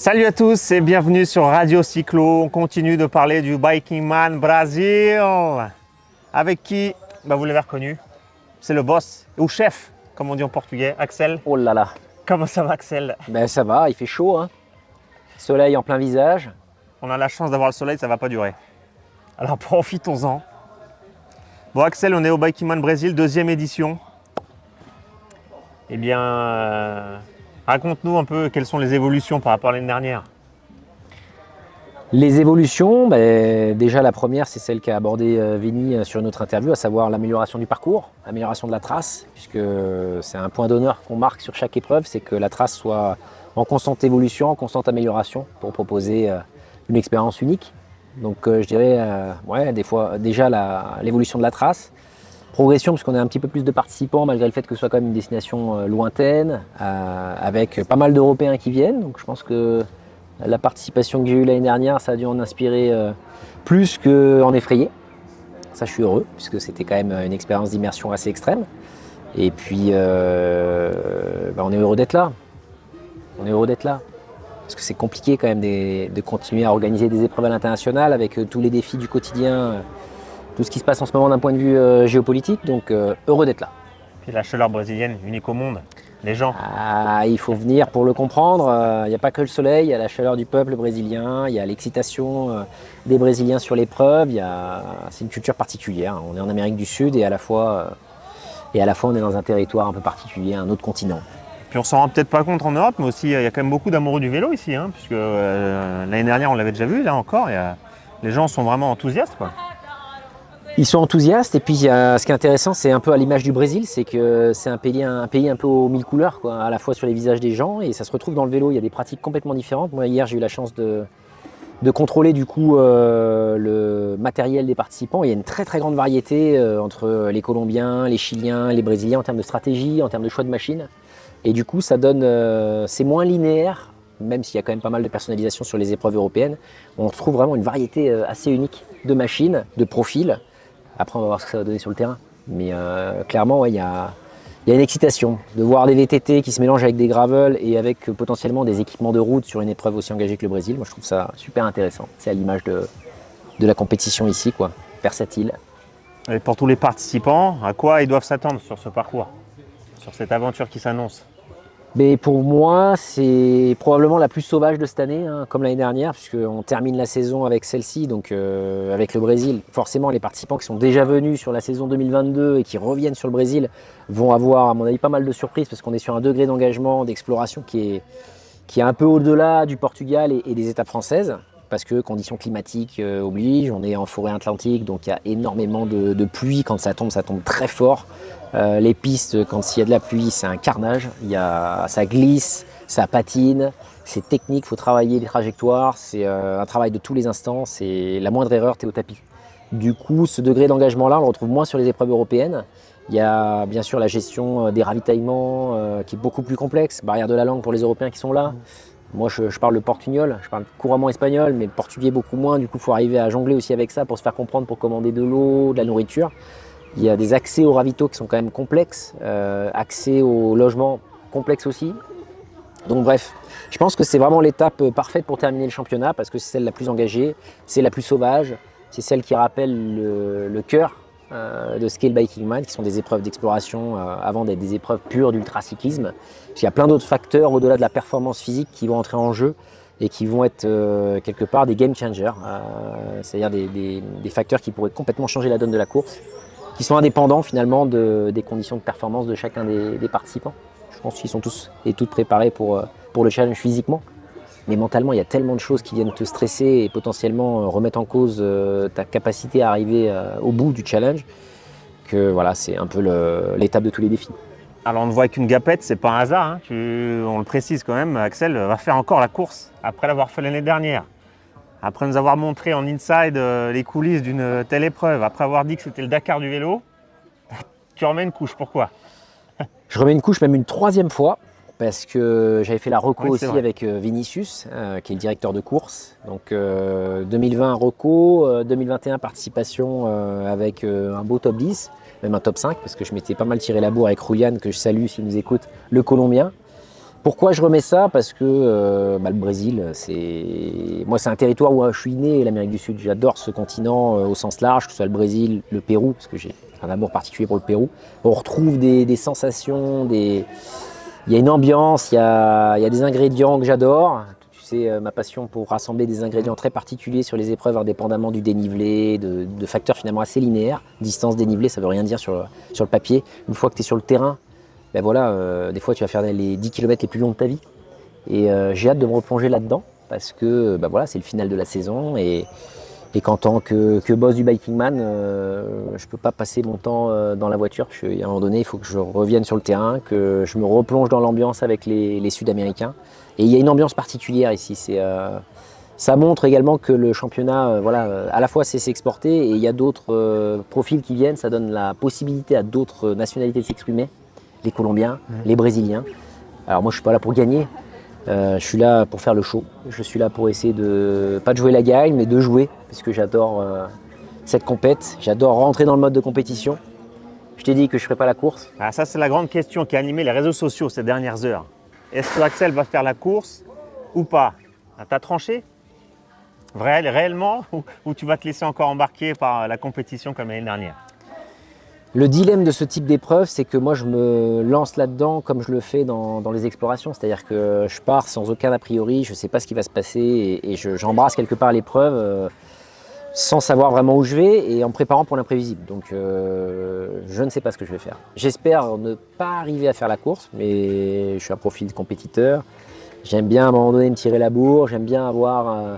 Salut à tous et bienvenue sur Radio Cyclo. On continue de parler du Biking Man Brésil. Avec qui, vous l'avez reconnu, c'est le boss, ou chef, comme on dit en portugais, Axel. Oh là là. Comment ça va, Axel? Ben ça va, il fait chaud, hein. Soleil en plein visage. On a la chance d'avoir le soleil, ça va pas durer. Alors profitons-en. Bon, Axel, on est au Biking Man Brésil, deuxième édition. Eh bien, raconte-nous un peu quelles sont les évolutions par rapport à l'année dernière. Les évolutions, déjà la première, c'est celle qu'a abordé Vini sur une autre interview, à savoir l'amélioration du parcours, l'amélioration de la trace, puisque c'est un point d'honneur qu'on marque sur chaque épreuve, c'est que la trace soit en constante évolution, en constante amélioration, pour proposer une expérience unique. Donc je dirais, des fois, déjà l'évolution de la trace. Progression, parce qu'on a un petit peu plus de participants, malgré le fait que ce soit quand même une destination lointaine, avec pas mal d'Européens qui viennent. Donc je pense que la participation que j'ai eue l'année dernière, ça a dû en inspirer plus qu'en effrayer. Ça, je suis heureux, puisque c'était quand même une expérience d'immersion assez extrême. Et puis, on est heureux d'être là. On est heureux d'être là. Parce que c'est compliqué quand même de continuer à organiser des épreuves à l'international avec tous les défis du quotidien, tout ce qui se passe en ce moment d'un point de vue géopolitique. Donc, heureux d'être là. Puis la chaleur brésilienne, unique au monde. Les gens. Il faut venir pour le comprendre. Il n'y a pas que le soleil, il y a la chaleur du peuple brésilien, il y a l'excitation des Brésiliens sur l'épreuve. C'est une culture particulière. On est en Amérique du Sud et à la fois on est dans un territoire un peu particulier, un autre continent. Puis on s'en rend peut-être pas compte en Europe, mais aussi il y a quand même beaucoup d'amoureux du vélo ici, puisque l'année dernière on l'avait déjà vu, là encore, les gens sont vraiment enthousiastes, quoi. Ils sont enthousiastes et puis ce qui est intéressant, c'est un peu à l'image du Brésil, c'est que c'est un pays un peu aux mille couleurs, quoi, à la fois sur les visages des gens et ça se retrouve dans le vélo. Il y a des pratiques complètement différentes. Moi hier j'ai eu la chance de contrôler du coup le matériel des participants. Il y a une très très grande variété entre les Colombiens, les Chiliens, les Brésiliens en termes de stratégie, en termes de choix de machines. Et du coup ça donne, c'est moins linéaire, même s'il y a quand même pas mal de personnalisation sur les épreuves européennes. On retrouve vraiment une variété assez unique de machines, de profils. Après, on va voir ce que ça va donner sur le terrain. Mais clairement, il y a une excitation de voir des VTT qui se mélangent avec des gravels et avec potentiellement des équipements de route sur une épreuve aussi engagée que le Brésil. Moi, je trouve ça super intéressant. C'est à l'image de la compétition ici, quoi. Versatile. Et pour tous les participants, à quoi ils doivent s'attendre sur ce parcours, sur cette aventure qui s'annonce? Mais pour moi, c'est probablement la plus sauvage de cette année, comme l'année dernière, puisqu'on termine la saison avec celle-ci, donc avec le Brésil. Forcément, les participants qui sont déjà venus sur la saison 2022 et qui reviennent sur le Brésil vont avoir, à mon avis, pas mal de surprises, parce qu'on est sur un degré d'engagement, d'exploration qui est un peu au-delà du Portugal et des étapes françaises, parce que conditions climatiques obligent. On est en forêt atlantique, donc il y a énormément de pluie. Quand ça tombe très fort. Les pistes, quand il y a de la pluie, c'est un carnage. Ça glisse, ça patine, c'est technique, il faut travailler les trajectoires. C'est un travail de tous les instants. C'est la moindre erreur, tu es au tapis. Du coup, ce degré d'engagement-là, on le retrouve moins sur les épreuves européennes. Il y a bien sûr la gestion des ravitaillements qui est beaucoup plus complexe. Barrière de la langue pour les Européens qui sont là. Moi, je parle le portugnol, je parle couramment espagnol, mais le portugais beaucoup moins. Du coup, il faut arriver à jongler aussi avec ça pour se faire comprendre, pour commander de l'eau, de la nourriture. Il y a des accès aux ravitaux qui sont quand même complexes, accès au logement complexe aussi. Donc bref, je pense que c'est vraiment l'étape parfaite pour terminer le championnat parce que c'est celle la plus engagée, c'est la plus sauvage, c'est celle qui rappelle le cœur de ce qu'est le Biking Man, qui sont des épreuves d'exploration avant d'être des épreuves pures d'ultracyclisme. Il y a plein d'autres facteurs au-delà de la performance physique qui vont entrer en jeu et qui vont être quelque part des game changers, c'est-à-dire des facteurs qui pourraient complètement changer la donne de la course, qui sont indépendants finalement des conditions de performance de chacun des participants. Je pense qu'ils sont tous et toutes préparés pour le challenge physiquement. Mais mentalement, il y a tellement de choses qui viennent te stresser et potentiellement remettre en cause ta capacité à arriver au bout du challenge que voilà, c'est un peu l'étape de tous les défis. Alors on ne voit qu'une gapette, c'est pas un hasard, on le précise quand même, Axel va faire encore la course après l'avoir fait l'année dernière. Après nous avoir montré en inside les coulisses d'une telle épreuve, après avoir dit que c'était le Dakar du vélo, tu remets une couche, pourquoi? Je remets une couche même une troisième fois, parce que j'avais fait la reco aussi avec Vinicius, qui est le directeur de course. Donc 2020 reco, 2021 participation avec un beau top 10, même un top 5, parce que je m'étais pas mal tiré la bourre avec Julian, que je salue s'il nous écoute, le Colombien. Pourquoi je remets ça? Parce que le Brésil, moi, c'est un territoire où je suis né, l'Amérique du Sud. J'adore ce continent au sens large, que ce soit le Brésil, le Pérou, parce que j'ai un amour particulier pour le Pérou. On retrouve des sensations, il y a une ambiance, il y a des ingrédients que j'adore. Tu sais, ma passion pour rassembler des ingrédients très particuliers sur les épreuves, indépendamment du dénivelé, de facteurs finalement assez linéaires. Distance, dénivelé, ça ne veut rien dire sur le papier. Une fois que tu es sur le terrain, ben voilà, des fois tu vas faire les 10 km les plus longs de ta vie. Et j'ai hâte de me replonger là-dedans parce que ben voilà, c'est le final de la saison et qu'en tant que boss du Biking Man, je ne peux pas passer mon temps dans la voiture. À un moment donné, il faut que je revienne sur le terrain, que je me replonge dans l'ambiance avec les Sud-Américains. Et il y a une ambiance particulière ici. Ça montre également que le championnat, à la fois c'est s'exporter et il y a d'autres profils qui viennent. Ça donne la possibilité à d'autres nationalités de s'exprimer. Les Colombiens, les Brésiliens. Alors moi je suis pas là pour gagner, je suis là pour faire le show. Je suis là pour essayer pas de jouer la gagne, mais de jouer, parce que j'adore cette compète, j'adore rentrer dans le mode de compétition. Je t'ai dit que je ne ferais pas la course. Ah, ça c'est la grande question qui a animé les réseaux sociaux ces dernières heures. Est-ce que Axel va faire la course ou pas? T'as tranché? Réellement ou tu vas te laisser encore embarquer par la compétition comme l'année dernière? Le dilemme de ce type d'épreuve, c'est que moi je me lance là-dedans comme je le fais dans les explorations. C'est-à-dire que je pars sans aucun a priori, je ne sais pas ce qui va se passer et j'embrasse quelque part l'épreuve sans savoir vraiment où je vais et en me préparant pour l'imprévisible. Donc je ne sais pas ce que je vais faire. J'espère ne pas arriver à faire la course, mais je suis un profil de compétiteur. J'aime bien à un moment donné me tirer la bourre, j'aime bien avoir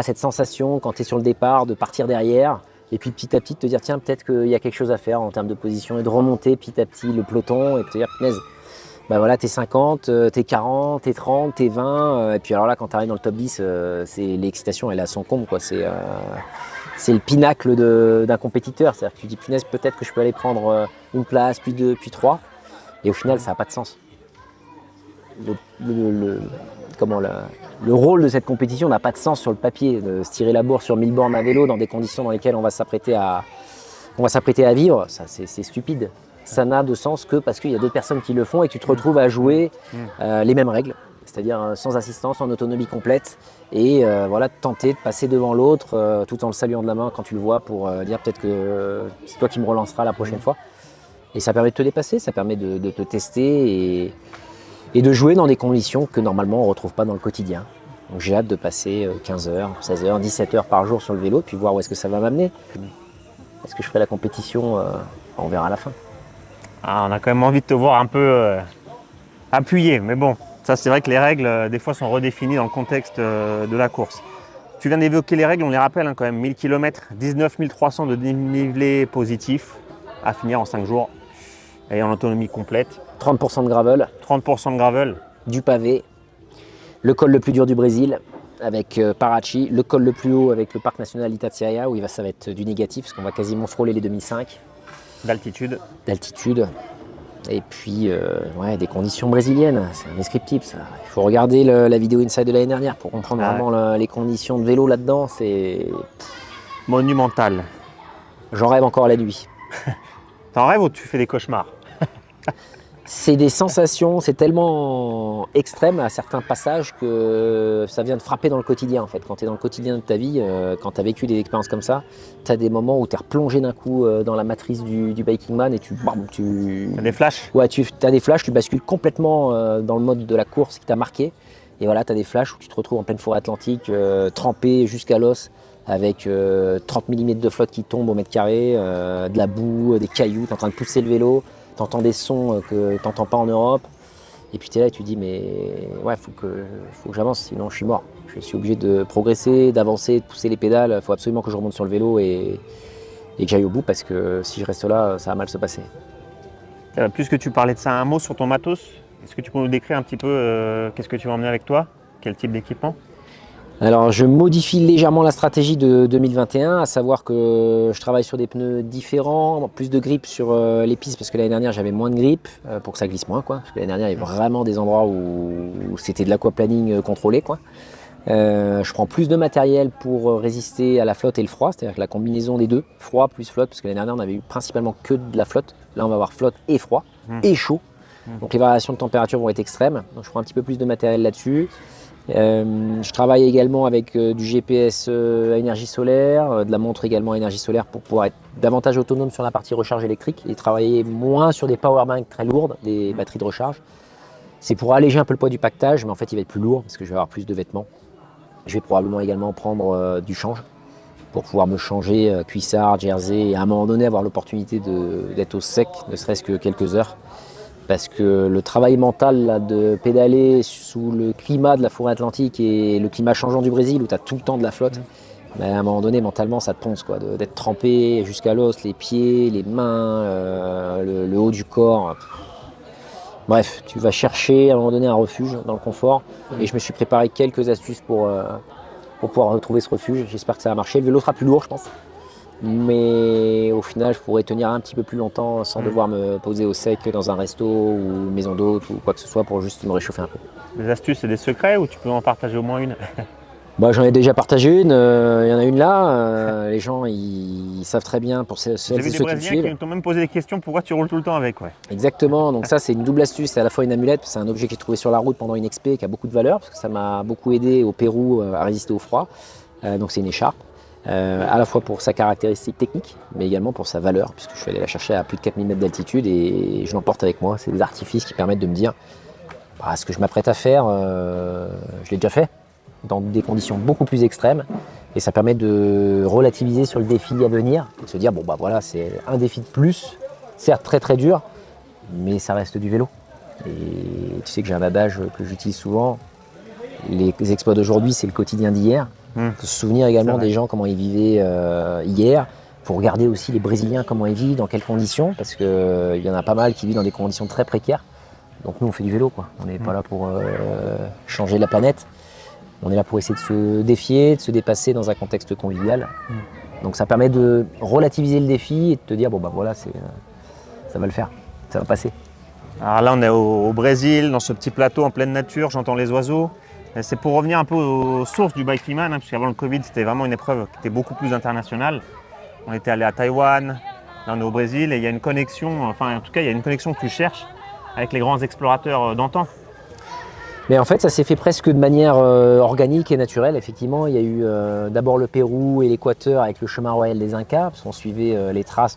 cette sensation quand tu es sur le départ de partir derrière. Et puis petit à petit te dire tiens peut-être qu'il y a quelque chose à faire en termes de position et de remonter petit à petit le peloton et te dire punaise, t'es 50, t'es 40, t'es 30, t'es 20 et puis alors là quand tu arrives dans le top 10 c'est l'excitation elle est à son comble quoi. C'est le pinacle d'un compétiteur, c'est-à-dire que tu dis punaise peut-être que je peux aller prendre une place, puis 2, puis 3 et au final ça n'a pas de sens. Le rôle de cette compétition n'a pas de sens sur le papier, de se tirer la bourre sur 1000 bornes à vélo dans des conditions dans lesquelles on va s'apprêter à vivre, ça c'est stupide. Ça n'a de sens que parce qu'il y a d'autres personnes qui le font et tu te retrouves à jouer les mêmes règles, c'est-à-dire sans assistance, en autonomie complète et tenter de passer devant l'autre tout en le saluant de la main quand tu le vois pour dire peut-être que c'est toi qui me relanceras la prochaine fois. Et ça permet de te dépasser, ça permet de te tester et de jouer dans des conditions que normalement on ne retrouve pas dans le quotidien. Donc j'ai hâte de passer 15 heures, 16 heures, 17 heures par jour sur le vélo, puis voir où est-ce que ça va m'amener. Est-ce que je ferai la compétition on verra à la fin. Ah, on a quand même envie de te voir un peu appuyé, mais bon, ça c'est vrai que les règles des fois sont redéfinies dans le contexte de la course. Tu viens d'évoquer les règles, on les rappelle quand même, 1000 km, 19 300 de dénivelé positif à finir en 5 jours et en autonomie complète. 30% de gravel. 30% de gravel. Du pavé. Le col le plus dur du Brésil avec Parachi. Le col le plus haut avec le parc national Itatiaia où ça va être du négatif parce qu'on va quasiment frôler les 2005. D'altitude. Et puis des conditions brésiliennes. C'est indescriptible ça. Il faut regarder la vidéo Inside de l'année dernière pour comprendre vraiment les conditions de vélo là-dedans. C'est monumental. J'en rêve encore la nuit. T'en rêves ou tu fais des cauchemars? C'est des sensations, c'est tellement extrême à certains passages que ça vient de frapper dans le quotidien en fait. Quand tu es dans le quotidien de ta vie, quand tu as vécu des expériences comme ça, tu as des moments où tu es replongé d'un coup dans la matrice du Biking Man et tu as des flashs? Ouais, tu as des flashs, tu bascules complètement dans le mode de la course qui t'a marqué. Et voilà, tu as des flashs où tu te retrouves en pleine forêt atlantique, trempé jusqu'à l'os, avec 30 mm de flotte qui tombe au mètre carré, de la boue, des cailloux, tu es en train de pousser le vélo. T'entends des sons que t'entends pas en Europe, et puis tu es là et tu dis mais ouais, faut que j'avance, sinon je suis mort. Je suis obligé de progresser, d'avancer, de pousser les pédales, il faut absolument que je remonte sur le vélo et que j'aille au bout parce que si je reste là, ça va mal se passer. Puisque tu parlais de ça, un mot sur ton matos, est-ce que tu peux nous décrire un petit peu qu'est-ce que tu vas emmener avec toi? Quel type d'équipement? Alors je modifie légèrement la stratégie de 2021, à savoir que je travaille sur des pneus différents, plus de grip sur les pistes parce que l'année dernière j'avais moins de grip pour que ça glisse moins parce que l'année dernière il y avait vraiment des endroits où c'était de l'aquaplaning contrôlé Je prends plus de matériel pour résister à la flotte et le froid, c'est-à-dire que la combinaison des deux, froid plus flotte, parce que l'année dernière on avait eu principalement que de la flotte, là on va avoir flotte et froid et chaud. Donc les variations de température vont être extrêmes. Donc je prends un petit peu plus de matériel là-dessus. Je travaille également avec du GPS à énergie solaire, de la montre également à énergie solaire pour pouvoir être davantage autonome sur la partie recharge électrique et travailler moins sur des powerbanks très lourdes, des batteries de recharge. C'est pour alléger un peu le poids du pactage, mais en fait il va être plus lourd parce que je vais avoir plus de vêtements. Je vais probablement également prendre du change pour pouvoir me changer cuissard, jersey et à un moment donné avoir l'opportunité d'être au sec, ne serait-ce que quelques heures. Parce que le travail mental là, de pédaler sous le climat de la forêt atlantique et le climat changeant du Brésil où tu as tout le temps de la flotte, à un moment donné mentalement ça te ponce quoi, d'être trempé jusqu'à l'os, les pieds, les mains, le haut du corps. Bref, tu vas chercher à un moment donné un refuge dans le confort et je me suis préparé quelques astuces pour pouvoir retrouver ce refuge. J'espère que ça va marcher. Le vélo sera plus lourd je pense. Mais au final, je pourrais tenir un petit peu plus longtemps sans devoir me poser au sec dans un resto ou une maison d'hôte ou quoi que ce soit pour juste me réchauffer un peu. Des astuces et des secrets ou tu peux en partager au moins une? Bah, j'en ai déjà partagé une, il y en a une là. Les gens ils savent très bien pour celles et ceux qui me J'ai vu des Brésiliens suivent. qui t'ont même posé des questions pourquoi tu roules tout le temps avec. Ouais. Exactement, donc ça c'est une double astuce, c'est à la fois une amulette, c'est un objet que j'ai trouvé sur la route pendant une expé qui a beaucoup de valeur parce que ça m'a beaucoup aidé au Pérou à résister au froid. Donc c'est une écharpe. À la fois pour sa caractéristique technique, mais également pour sa valeur, puisque je suis allé la chercher à plus de 4000 mètres d'altitude et je l'emporte avec moi. C'est des artifices qui permettent de me dire ce que je m'apprête à faire, je l'ai déjà fait, dans des conditions beaucoup plus extrêmes, et ça permet de relativiser sur le défi à venir, et de se dire, voilà, c'est un défi de plus, certes très très dur, mais ça reste du vélo. Et tu sais que j'ai un adage que j'utilise souvent, les exploits d'aujourd'hui, c'est le quotidien d'hier. Il faut se souvenir également des gens, comment ils vivaient hier. Il faut regarder aussi les Brésiliens, comment ils vivent, dans quelles conditions, parce qu'il y en a pas mal qui vivent dans des conditions très précaires. Donc nous, on fait du vélo, quoi. On n'est pas là pour changer la planète. On est là pour essayer de se défier, de se dépasser dans un contexte convivial. Donc ça permet de relativiser le défi et de te dire, voilà, ça va le faire, ça va passer. Alors là, on est au Brésil, dans ce petit plateau en pleine nature, j'entends les oiseaux. C'est pour revenir un peu aux sources du Bikeman, puisqu'avant le Covid, c'était vraiment une épreuve qui était beaucoup plus internationale. On était allé à Taïwan, là on est au Brésil, et il y a une connexion, enfin en tout cas, il y a une connexion que tu cherches avec les grands explorateurs d'antan. Mais en fait, ça s'est fait presque de manière organique et naturelle. Effectivement, il y a eu d'abord le Pérou et l'Équateur avec le chemin royal des Incas, parce qu'on suivait les traces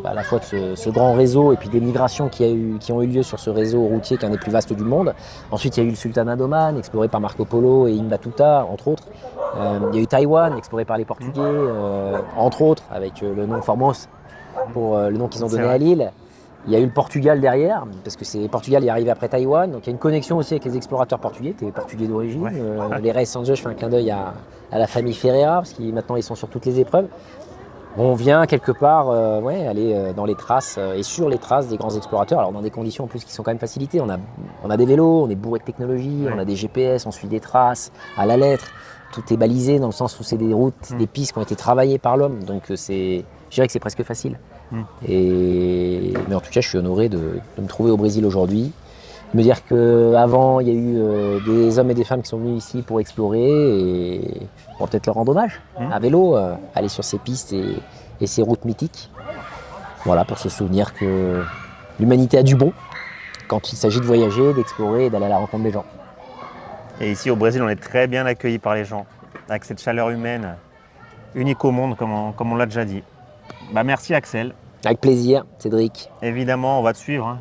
à la fois de ce grand réseau et puis des migrations qui ont eu lieu sur ce réseau routier qui est un des plus vastes du monde. Ensuite, il y a eu le Sultanat d'Oman, exploré par Marco Polo et Ibn Battuta, entre autres. Il y a eu Taïwan, exploré par les Portugais, entre autres, avec le nom Formos, pour le nom qu'ils ont donné à l'île. Il y a eu le Portugal derrière, parce que le Portugal est arrivé après Taïwan, donc il y a une connexion aussi avec les explorateurs portugais, tu es portugais d'origine. Les Reis Sanjos, je fais un clin d'œil à la famille Ferreira, parce que maintenant ils sont sur toutes les épreuves. On vient quelque part aller dans les traces et sur les traces des grands explorateurs, alors dans des conditions en plus qui sont quand même facilitées. On a des vélos, on est bourré de technologie, on a des GPS, on suit des traces à la lettre. Tout est balisé dans le sens où c'est des routes, des pistes qui ont été travaillées par l'homme, donc je dirais que c'est presque facile. Mais en tout cas, je suis honoré de me trouver au Brésil aujourd'hui. Me dire qu'avant, il y a eu des hommes et des femmes qui sont venus ici pour explorer et on va peut-être leur rendre hommage à vélo, aller sur ces pistes et ces routes mythiques. Voilà, pour se souvenir que l'humanité a du bon quand il s'agit de voyager, d'explorer et d'aller à la rencontre des gens. Et ici au Brésil, on est très bien accueillis par les gens, avec cette chaleur humaine unique au monde, comme on l'a déjà dit. Merci Axel. Avec plaisir, Cédric. Évidemment, on va te suivre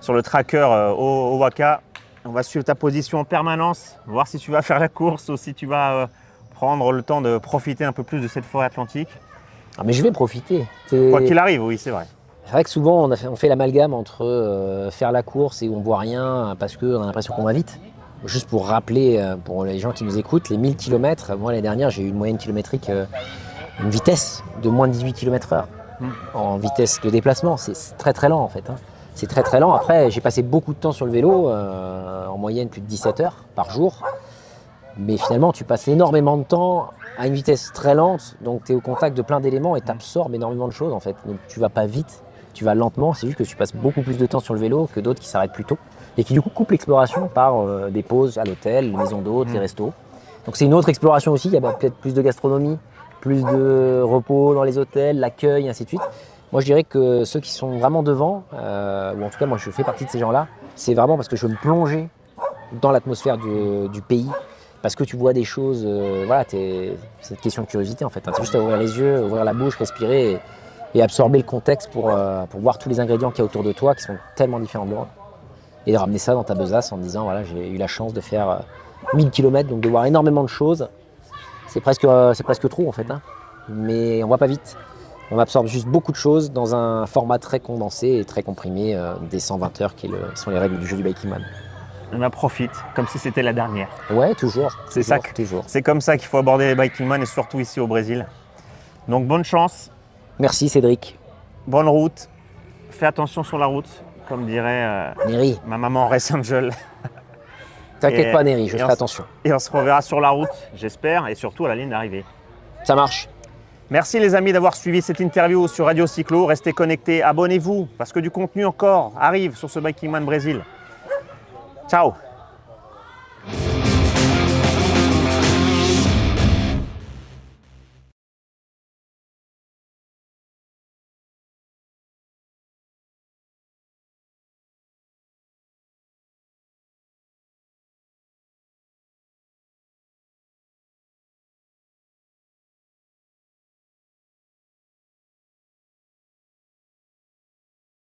sur le tracker au Waka. On va suivre ta position en permanence, voir si tu vas faire la course ou si tu vas prendre le temps de profiter un peu plus de cette forêt atlantique. Mais je vais profiter. Quoi qu'il arrive, oui, c'est vrai. C'est vrai que souvent, on fait l'amalgame entre faire la course et on ne voit rien parce qu'on a l'impression qu'on va vite. Juste pour rappeler, pour les gens qui nous écoutent, les 1000 km, moi l'année dernière, j'ai eu une moyenne kilométrique, une vitesse de moins de 18 km/h. En vitesse de déplacement, c'est très très lent en fait. C'est très très lent. Après, j'ai passé beaucoup de temps sur le vélo, en moyenne plus de 17 heures par jour. Mais finalement, tu passes énormément de temps à une vitesse très lente, donc tu es au contact de plein d'éléments et tu absorbes énormément de choses en fait. Donc tu vas pas vite, tu vas lentement, c'est juste que tu passes beaucoup plus de temps sur le vélo que d'autres qui s'arrêtent plus tôt et qui du coup coupent l'exploration par des pauses à l'hôtel, les maisons d'hôtes, les restos. Donc c'est une autre exploration aussi, il y a peut-être plus de gastronomie, plus de repos dans les hôtels, l'accueil, ainsi de suite. Moi, je dirais que ceux qui sont vraiment devant, ou en tout cas, moi, je fais partie de ces gens-là, c'est vraiment parce que je veux me plonger dans l'atmosphère du pays, parce que tu vois des choses, voilà, c'est une question de curiosité en fait. C'est juste à ouvrir les yeux, ouvrir la bouche, respirer et absorber le contexte pour voir tous les ingrédients qu'il y a autour de toi qui sont tellement différents de l'Europe. Et de ramener ça dans ta besace en te disant, voilà, j'ai eu la chance de faire 1000 km, donc de voir énormément de choses. C'est presque trop en fait, hein. Mais on va pas vite. On absorbe juste beaucoup de choses dans un format très condensé et très comprimé des 120 heures qui sont les règles du jeu du Biking Man. On en profite, comme si c'était la dernière. Ouais, toujours. C'est ça, toujours. C'est comme ça qu'il faut aborder les Biking Man et surtout ici au Brésil. Donc bonne chance, Merci Cédric. bonne route, fais attention sur la route, comme dirait Neri, ma maman Ray Angel. t'inquiète Et- pas Neri, je et ferai attention. Et on se reverra sur la route, j'espère, et surtout à la ligne d'arrivée. Ça marche. Merci les amis d'avoir suivi cette interview sur Radio Cyclo. Restez connectés, abonnez-vous, parce que du contenu encore arrive sur ce Biking Man Brésil. Ciao.